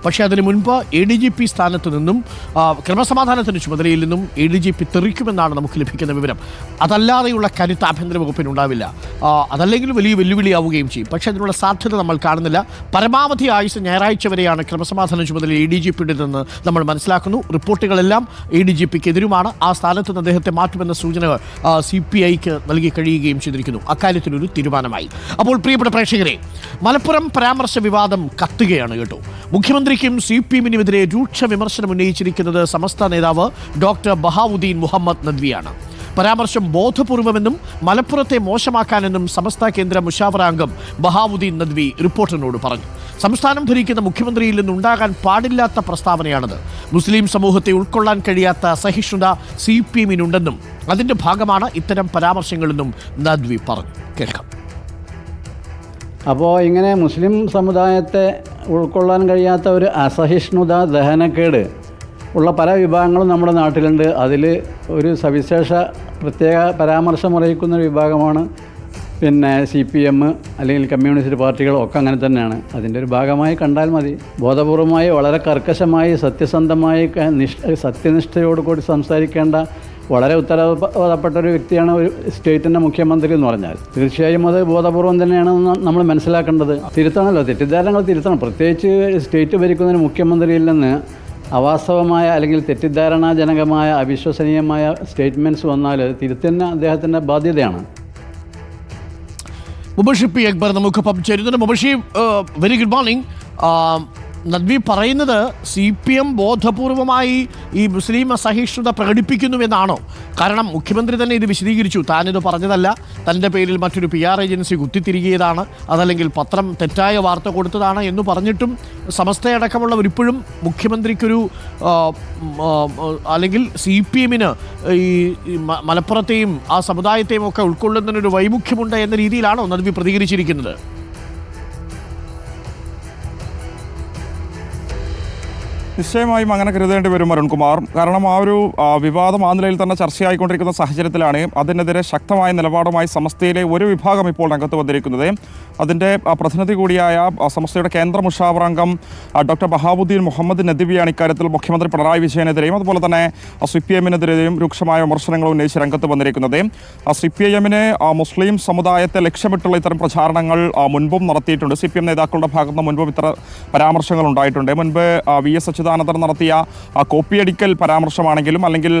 പക്ഷേ അതിന് മുൻപ് ADGP സ്ഥാനത്ത് നിന്നും ക്രമസമാധാനത്തിൻ്റെ ചുമതലയിൽ നിന്നും ADGP തെറിക്കുമെന്നാണ് നമുക്ക് ലഭിക്കുന്ന വിവരം. അതല്ലാതെയുള്ള കരുത്ത് ആഭ്യന്തര വകുപ്പിനുണ്ടാവില്ല. അതല്ലെങ്കിൽ വലിയ വെല്ലുവിളിയാവുകയും ചെയ്യും. പക്ഷേ അതിനുള്ള സാധ്യത നമ്മൾ കാണുന്നില്ല. പരമാവധി ആയുസ് ഞായറാഴ്ച വരെയാണ് ക്രമസമാധാന ചുമതല ADGPയുടേതെന്ന് നമ്മൾ മനസ്സിലാക്കുന്നു. റിപ്പോർട്ടുകളെല്ലാം ADGPക്കെതിരുമാണ്. ആ സ്ഥാനത്ത് നിന്ന് അദ്ദേഹത്തെ മാറ്റുമെന്ന സൂചനകൾ CPIക്ക് നൽകി കഴിയുകയും ചെയ്തിരിക്കുന്നു. അക്കാര്യത്തിലൊരു തീരുമാനമായി. അപ്പോൾ പ്രിയപ്പെട്ട പ്രേക്ഷകരെ, മലപ്പുറം പരാമർശ വിവാദം കത്തുകയാണ് കേട്ടോ. മുഖ്യമന്ത്രിക്കും CPMനുമെതിരെ രൂക്ഷ വിമർശനം ഉന്നയിച്ചിരിക്കുന്നത് സമസ്ത നേതാവ് ഡോക്ടർ ബഹാവുദ്ദീൻ മുഹമ്മദ് നദ്വിയാണ്. പരാമർശം ബോധപൂർവമെന്നും മലപ്പുറത്തെ മോശമാക്കാനെന്നും സമസ്ത കേന്ദ്ര മുഷാവറ അംഗം ബഹാവുദ്ദീൻ നദ്വി റിപ്പോർട്ടറിനോട് പറഞ്ഞു. സംസ്ഥാനം ഭരിക്കുന്ന മുഖ്യമന്ത്രിയിൽ നിന്നുണ്ടാകാൻ പാടില്ലാത്ത പ്രസ്താവനയാണത്. മുസ്ലിം സമൂഹത്തെ ഉൾക്കൊള്ളാൻ കഴിയാത്ത അസഹിഷ്ണുത CPMനുണ്ടെന്നും അതിൻ്റെ ഭാഗമാണ് ഇത്തരം പരാമർശങ്ങളെന്നും നദ്വി പറഞ്ഞു. കേൾക്കാം. അപ്പോൾ ഇങ്ങനെ മുസ്ലിം സമുദായത്തെ ഉൾക്കൊള്ളാൻ കഴിയാത്ത ഒരു അസഹിഷ്ണുത, ദഹനക്കേട് ഉള്ള പല വിഭാഗങ്ങളും നമ്മുടെ നാട്ടിലുണ്ട്. അതിൽ ഒരു സവിശേഷ പ്രത്യേക പരാമർശമറിയിക്കുന്ന ഒരു വിഭാഗമാണ് CPM അല്ലെങ്കിൽ കമ്മ്യൂണിസ്റ്റ് പാർട്ടികളൊക്കെ അങ്ങനെ തന്നെയാണ്. അതിൻ്റെ ഒരു ഭാഗമായി കണ്ടാൽ മതി. ബോധപൂർവമായി വളരെ കർക്കശമായി സത്യസന്ധമായി സത്യനിഷ്ഠയോടുകൂടി സംസാരിക്കേണ്ട വളരെ ഉത്തരവാദപ്പെട്ട ഒരു വ്യക്തിയാണ് ഒരു സ്റ്റേറ്റിൻ്റെ മുഖ്യമന്ത്രി എന്ന് പറഞ്ഞാൽ. തീർച്ചയായും അത് ബോധപൂർവം തന്നെയാണെന്ന് നമ്മൾ മനസ്സിലാക്കേണ്ടത്. തിരുത്തണമല്ലോ, തെറ്റിദ്ധാരണകൾ തിരുത്തണം. പ്രത്യേകിച്ച് സ്റ്റേറ്റ് ഭരിക്കുന്ന ഒരു മുഖ്യമന്ത്രിയിൽ നിന്ന് അവാസ്തവമായ അല്ലെങ്കിൽ തെറ്റിദ്ധാരണാജനകമായ അവിശ്വസനീയമായ സ്റ്റേറ്റ്മെൻറ്റ്സ് വന്നാൽ തിരുത്തുന്ന അദ്ദേഹത്തിൻ്റെ ബാധ്യതയാണ്. മുബഷിർ പി അക്ബർ നമുക്കൊപ്പം ചേരുന്നുണ്ട്. Mubashir, very good morning. Nadvi പറയുന്നത് CPM ബോധപൂർവമായി ഈ മുസ്ലിം അസഹിഷ്ണുത പ്രകടിപ്പിക്കുന്നുവെന്നാണോ? കാരണം മുഖ്യമന്ത്രി തന്നെ ഇത് വിശദീകരിച്ചു. താനിത് പറഞ്ഞതല്ല, തൻ്റെ പേരിൽ മറ്റൊരു PR ഏജൻസി കുത്തിത്തിരികിയതാണ്, അതല്ലെങ്കിൽ പത്രം തെറ്റായ വാർത്ത കൊടുത്തതാണ് എന്ന് പറഞ്ഞിട്ടും സമസ്തയടക്കമുള്ളവർ ഇപ്പോഴും മുഖ്യമന്ത്രിക്കൊരു അല്ലെങ്കിൽ CPMന് ഈ മലപ്പുറത്തെയും ആ സമുദായത്തെയും ഒക്കെ ഉൾക്കൊള്ളുന്നതിനൊരു വൈമുഖ്യമുണ്ട് എന്ന രീതിയിലാണോ നദ്വി പ്രതികരിച്ചിരിക്കുന്നത്? നിശ്ചയമായും അങ്ങനെ കരുതേണ്ടി വരും അരുൺകുമാർ. കാരണം ആ ഒരു വിവാദം ആ നിലയിൽ തന്നെ ചർച്ചയായിക്കൊണ്ടിരിക്കുന്ന സാഹചര്യത്തിലാണ് അതിനെതിരെ ശക്തമായ നിലപാടുമായി സമസ്തയിലെ ഒരു വിഭാഗം ഇപ്പോൾ രംഗത്ത് വന്നിരിക്കുന്നത്. അതിൻ്റെ പ്രതിനിധി കൂടിയായ സമസ്തയുടെ കേന്ദ്ര മുഷാവറ അംഗം ഡോക്ടർ ബഹാവുദ്ദീൻ മുഹമ്മദ് നദ്വിയാണ് ഇക്കാര്യത്തിൽ മുഖ്യമന്ത്രി പിണറായി വിജയനെതിരെയും അതുപോലെ തന്നെ CPMനെതിരെയും രൂക്ഷമായ വിമർശനങ്ങൾ ഉന്നയിച്ച് രംഗത്ത് വന്നിരിക്കുന്നത്. CPIMന് മുസ്ലിം സമുദായത്തെ ലക്ഷ്യമിട്ടുള്ള ഇത്തരം പ്രചാരണങ്ങൾ മുൻപും നടത്തിയിട്ടുണ്ട്. CPM നേതാക്കളുടെ ഭാഗത്ത് നിന്ന് മുൻപും ഇത്തരം പരാമർശങ്ങൾ ഉണ്ടായിട്ടുണ്ട്. മുൻപ് VS അച്യുതാനന്ദൻ നടത്തിയ കോപ്പിയടിക്കൽ പരാമർശമാണെങ്കിലും അല്ലെങ്കിൽ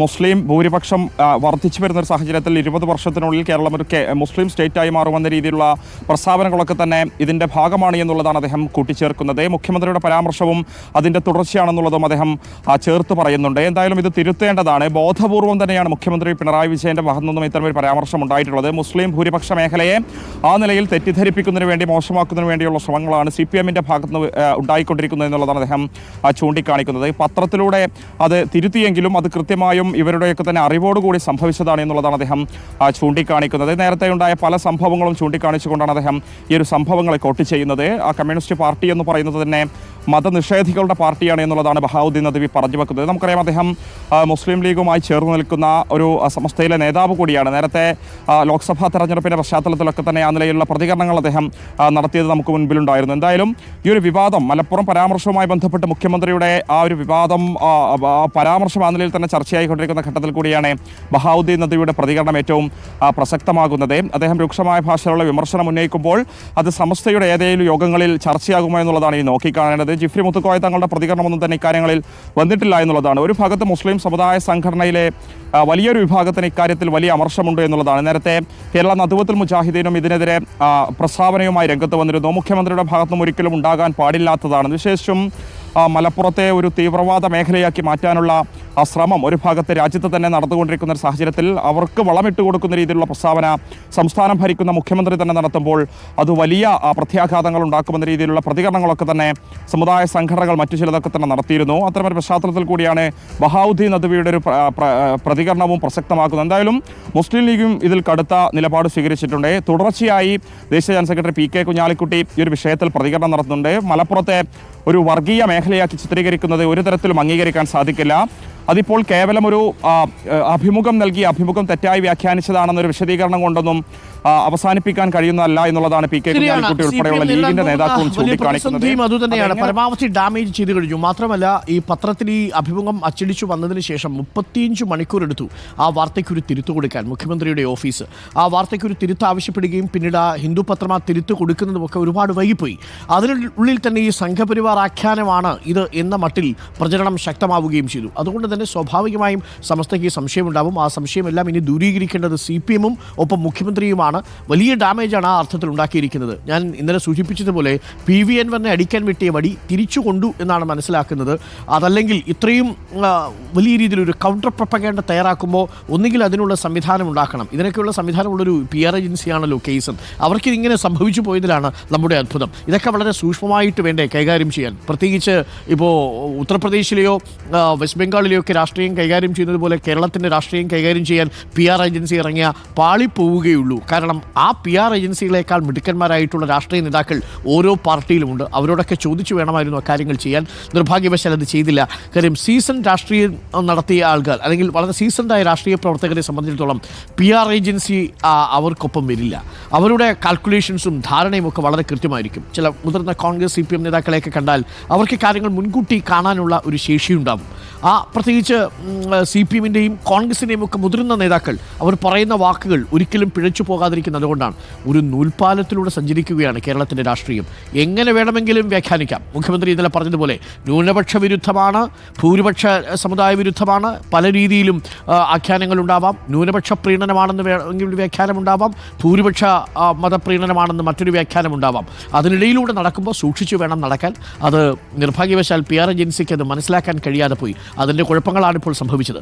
മുസ്ലിം ഭൂരിപക്ഷം വർദ്ധിച്ചു വരുന്ന ഒരു സാഹചര്യത്തിൽ 20 വർഷത്തിനുള്ളിൽ കേരളം ഒരു മുസ്ലിം സ്റ്റേറ്റായി മാറുമെന്ന രീതിയിലുള്ള പ്രസ്താവനകളൊക്കെ തന്നെ ഇതിൻ്റെ ഭാഗമാണ് എന്നുള്ളതാണ് അദ്ദേഹം കൂട്ടിച്ചേർക്കുന്നത്. മുഖ്യമന്ത്രിയുടെ പരാമർശവും അതിൻ്റെ തുടർച്ചയാണെന്നുള്ളതും അദ്ദേഹം ചേർത്ത് പറയുന്നുണ്ട്. എന്തായാലും ഇത് തിരുത്തേണ്ടതാണ്. ബോധപൂർവം തന്നെയാണ് മുഖ്യമന്ത്രി പിണറായി വിജയൻ്റെ ഭാഗത്തു നിന്നും ഇത്തരമൊരു പരാമർശം ഉണ്ടായിട്ടുള്ളത്. മുസ്ലിം ഭൂരിപക്ഷ മേഖലയെ ആ നിലയിൽ തെറ്റിദ്ധരിപ്പിക്കുന്നതിന് വേണ്ടി, മോശമാക്കുന്നതിന് വേണ്ടിയുള്ള ശ്രമങ്ങളാണ് CPMൻ്റെ ഭാഗത്തുനിന്ന് ഉണ്ടായിക്കൊണ്ടിരിക്കുന്നത് എന്നുള്ളതാണ് അദ്ദേഹം ചൂണ്ടിക്കാണിക്കുന്നത്. പത്രത്തിലൂടെ അത് തിരുത്തിയെങ്കിലും അത് കൃത്യമായും ഇവരുടെയൊക്കെ തന്നെ അറിവോടുകൂടി സംഭവിച്ചതാണ് എന്നുള്ളതാണ് അദ്ദേഹം ചൂണ്ടിക്കാണിക്കുന്നത്. നേരത്തെ ഉണ്ടായ പല സംഭവങ്ങളും ചൂണ്ടിക്കാണിച്ചുകൊണ്ടാണ് അദ്ദേഹം ഈ ഒരു സംഭവങ്ങളെ കോട്ട് ചെയ്യുന്നത്. കമ്മ്യൂണിസ്റ്റ് പാർട്ടി എന്ന് പറയുന്നത് തന്നെ മതനിഷേധികളുടെ പാർട്ടിയാണ് എന്നുള്ളതാണ് ബഹാവുദ്ദീൻ നദ്വി പറഞ്ഞു വെക്കുന്നത്. നമുക്കറിയാം അദ്ദേഹം മുസ്ലിം ലീഗുമായി ചേർന്ന് നിൽക്കുന്ന ഒരു സമസ്തയിലെ നേതാവ് കൂടിയാണ്. നേരത്തെ ലോക്സഭാ തെരഞ്ഞെടുപ്പിൻ്റെ പശ്ചാത്തലത്തിലൊക്കെ തന്നെ ആ നിലയിലുള്ള പ്രതികരണങ്ങൾ അദ്ദേഹം നടത്തിയത് നമുക്ക് മുൻപിലുണ്ടായിരുന്നു. എന്തായാലും ഈ ഒരു വിവാദം മലപ്പുറം പരാമർശവുമായി ബന്ധപ്പെട്ട് മുഖ്യമന്ത്രിയുടെ ആ ഒരു വിവാദം പരാമർശം ആ നിലയിൽ തന്നെ ചർച്ചയായിക്കൊണ്ടിരിക്കുന്ന ഘട്ടത്തിൽ കൂടിയാണ് ബഹാവുദ്ദീൻ നദ്വിയുടെ പ്രതികരണം ഏറ്റവും പ്രസക്തമാകുന്നത്. അദ്ദേഹം രൂക്ഷമായ ഭാഷയിലുള്ള വിമർശനം ഉന്നയിക്കുമ്പോൾ അത് സമസ്തയുടെ ഏതെങ്കിലും യോഗങ്ങളിൽ ചർച്ചയാകുമോ എന്നുള്ളതാണ് ഈ നോക്കിക്കാണേണ്ടത്. ജിഫ്രി മുത്തുക്കോയ തങ്ങളുടെ പ്രതികരണമൊന്നും തന്നെ ഇക്കാര്യങ്ങളിൽ വന്നിട്ടില്ല എന്നുള്ളതാണ്. ഒരു ഭാഗത്ത് മുസ്ലിം സമുദായ സംഘടനയിലെ വലിയൊരു വിഭാഗത്തിന് ഇക്കാര്യത്തിൽ വലിയ അമർഷമുണ്ട് എന്നുള്ളതാണ്. നേരത്തെ കേരള നദ്വത്തുൽ മുജാഹിദീനും ഇതിനെതിരെ പ്രസ്താവനയുമായി രംഗത്ത് വന്നിരുന്നു. മുഖ്യമന്ത്രിയുടെ ഭാഗത്തുനിന്നും ഒരിക്കലും ഉണ്ടാകാൻ പാടില്ലാത്തതാണ്. വിശേഷിച്ചും മലപ്പുറത്തെ ഒരു തീവ്രവാദ മേഖലയാക്കി മാറ്റാനുള്ള ശ്രമം ഒരു ഭാഗത്ത് രാജ്യത്ത് തന്നെ നടന്നുകൊണ്ടിരിക്കുന്ന ഒരു സാഹചര്യത്തിൽ അവർക്ക് വളമിട്ട് കൊടുക്കുന്ന രീതിയിലുള്ള പ്രസ്താവന സംസ്ഥാനം ഭരിക്കുന്ന മുഖ്യമന്ത്രി തന്നെ നടത്തുമ്പോൾ അത് വലിയ പ്രത്യാഘാതങ്ങൾ ഉണ്ടാക്കുമെന്ന രീതിയിലുള്ള പ്രതികരണങ്ങളൊക്കെ തന്നെ സമുദായ സംഘടനകൾ മറ്റു ചിലതൊക്കെ തന്നെ നടത്തിയിരുന്നു. അത്തരമൊരു പശ്ചാത്തലത്തിൽ കൂടിയാണ് ബഹാവുദ്ദീൻ നദ്വിയുടെ ഒരു പ്രതികരണവും പ്രസക്തമാക്കുന്നത്. എന്തായാലും മുസ്ലിം ലീഗും ഇതിൽ കടുത്ത നിലപാട് സ്വീകരിച്ചിട്ടുണ്ട്. തുടർച്ചയായി ദേശീയ ജനറൽ സെക്രട്ടറി PK കുഞ്ഞാലിക്കുട്ടി ഈ ഒരു വിഷയത്തിൽ പ്രതികരണം നടത്തുന്നുണ്ട്. മലപ്പുറത്തെ ഒരു വർഗീയ മേഖലയാക്കി ചിത്രീകരിക്കുന്നത് ഒരു തരത്തിലും അംഗീകരിക്കാൻ സാധിക്കില്ല. അതിപ്പോൾ കേവലം ഒരു അഭിമുഖം നൽകി അഭിമുഖം തെറ്റായി വ്യാഖ്യാനിച്ചതാണെന്നൊരു വിശദീകരണം കൊണ്ടൊന്നും അവസാനിപ്പിക്കാൻ കഴിയുന്നതല്ല എന്നുള്ളതാണ് പി കെ കുഞ്ഞാലിക്കുട്ടി ഉൾപ്പെടെയുള്ള ലീഗിന്റെ നേതാക്കളും ചൂണ്ടിക്കാണിക്കുന്നത്. അതുതന്നെയാണ് പരമാവധി ഡാമേജ് ചെയ്തു കഴിഞ്ഞു. മാത്രമല്ല ഈ പത്രത്തിൽ ഈ അഭിമുഖം അച്ചടിച്ചു വന്നതിന് ശേഷം 35 മണിക്കൂർ എടുത്തു ആ വാർത്തയ്ക്കൊരു തിരുത്തു കൊടുക്കാൻ മുഖ്യമന്ത്രിയുടെ ഓഫീസ്. ആ വാർത്തയ്ക്കൊരു തിരുത്ത് ആവശ്യപ്പെടുകയും പിന്നീട് ആ ഹിന്ദു പത്രം ആ തിരുത്ത് കൊടുക്കുന്നതുമൊക്കെ ഒരുപാട് വൈകിപ്പോയി. അതിനുള്ളിൽ തന്നെ ഈ സംഘപരിവാർ ആഖ്യാനമാണ് ഇത് എന്ന മട്ടിൽ പ്രചരണം ശക്തമാവുകയും ചെയ്തു. അതുകൊണ്ട് തന്നെ സ്വാഭാവികമായും സമസ്തയ്ക്ക് സംശയമുണ്ടാവും. ആ സംശയമെല്ലാം ഇനി ദൂരീകരിക്കേണ്ടത് CPM-ഉം ഒപ്പം മുഖ്യമന്ത്രിയുമാണ്. വലിയ ഡാമേജാണ് ആ അർത്ഥത്തിൽ ഉണ്ടാക്കിയിരിക്കുന്നത്. ഞാൻ ഇന്നലെ സൂചിപ്പിച്ചതുപോലെ PV അൻവറിനെ അടിക്കാൻ വെട്ടിയ വടി തിരിച്ചു കൊണ്ടു എന്നാണ് മനസ്സിലാക്കുന്നത്. അതല്ലെങ്കിൽ ഇത്രയും വലിയ രീതിയിലൊരു കൗണ്ടർ പ്രൊപ്പഗാൻഡ തയ്യാറാക്കുമ്പോൾ ഒന്നുകിൽ അതിനുള്ള സംവിധാനം ഉണ്ടാക്കണം. ഇതിനൊക്കെയുള്ള സംവിധാനമുള്ളൊരു PR ഏജൻസിയാണല്ലോ കേസൻ. അവർക്ക് ഇങ്ങനെ സംഭവിച്ചു പോയതിലാണ് നമ്മുടെ അത്ഭുതം. ഇതൊക്കെ വളരെ സൂക്ഷ്മമായിട്ട് വേണ്ടേ കൈകാര്യം ചെയ്യാൻ. പ്രത്യേകിച്ച് ഇപ്പോൾ ഉത്തർപ്രദേശിലെയോ വെസ്റ്റ് ബംഗാളിലെയോ ഒക്കെ രാഷ്ട്രീയം കൈകാര്യം ചെയ്യുന്നതുപോലെ കേരളത്തിൻ്റെ രാഷ്ട്രീയം കൈകാര്യം ചെയ്യാൻ PR ഏജൻസി ഇറങ്ങിയ പാളിപ്പോവുകയുള്ളൂ. കാരണം ആ PR ഏജൻസികളെക്കാൾ മിടുക്കന്മാരായിട്ടുള്ള രാഷ്ട്രീയ നേതാക്കൾ ഓരോ പാർട്ടിയിലുമുണ്ട്. അവരോടൊക്കെ ചോദിച്ചു വേണമായിരുന്നു അക്കാര്യങ്ങൾ ചെയ്യാൻ. നിർഭാഗ്യവശാൽ അത് ചെയ്തില്ല. കാര്യം സീസൺ രാഷ്ട്രീയം നടത്തിയ ആൾക്കാർ അല്ലെങ്കിൽ വളരെ സീസൺഡായ രാഷ്ട്രീയ പ്രവർത്തകരെ സംബന്ധിച്ചിടത്തോളം PR ഏജൻസി അവർക്കൊപ്പം വരില്ല. അവരുടെ കാൽക്കുലേഷൻസും ധാരണയും ഒക്കെ വളരെ കൃത്യമായിരിക്കും. ചില മുതിർന്ന കോൺഗ്രസ് CPM നേതാക്കളെയൊക്കെ കണ്ടാൽ അവർക്ക് കാര്യങ്ങൾ മുൻകൂട്ടി കാണാനുള്ള ഒരു ശേഷിയുണ്ടാവും. പ്രത്യേകിച്ച് CPM-ൻ്റെയും കോൺഗ്രസിൻ്റെയും ഒക്കെ മുതിർന്ന നേതാക്കൾ അവർ പറയുന്ന വാക്കുകൾ ഒരിക്കലും പിഴച്ചു പോകാതിരിക്കുന്നത് കൊണ്ടാണ്. ഒരു നൂൽപ്പാലത്തിലൂടെ സഞ്ചരിക്കുകയാണ് കേരളത്തിൻ്റെ രാഷ്ട്രീയം. എങ്ങനെ വേണമെങ്കിലും വ്യാഖ്യാനിക്കാം. മുഖ്യമന്ത്രി ഇന്നലെ പറഞ്ഞതുപോലെ ന്യൂനപക്ഷ വിരുദ്ധമാണ്, ഭൂരിപക്ഷ സമുദായ വിരുദ്ധമാണ്, പല രീതിയിലും ആഖ്യാനങ്ങൾ ഉണ്ടാവാം. ന്യൂനപക്ഷ പ്രീണനമാണെന്ന് വേണമെങ്കിൽ വ്യാഖ്യാനമുണ്ടാവാം, ഭൂരിപക്ഷ മതപ്രീണനമാണെന്ന് മറ്റൊരു വ്യാഖ്യാനമുണ്ടാവാം. അതിനിടയിലൂടെ നടക്കുമ്പോൾ സൂക്ഷിച്ചു വേണം നടക്കാൻ. അത് നിർഭാഗ്യവശാൽ PR ഏജൻസിക്ക് അത് മനസ്സിലാക്കാൻ കഴിയാതെ പോയി. അതിൻ്റെ കുഴപ്പങ്ങളാണ് ഇപ്പോൾ സംഭവിച്ചത്.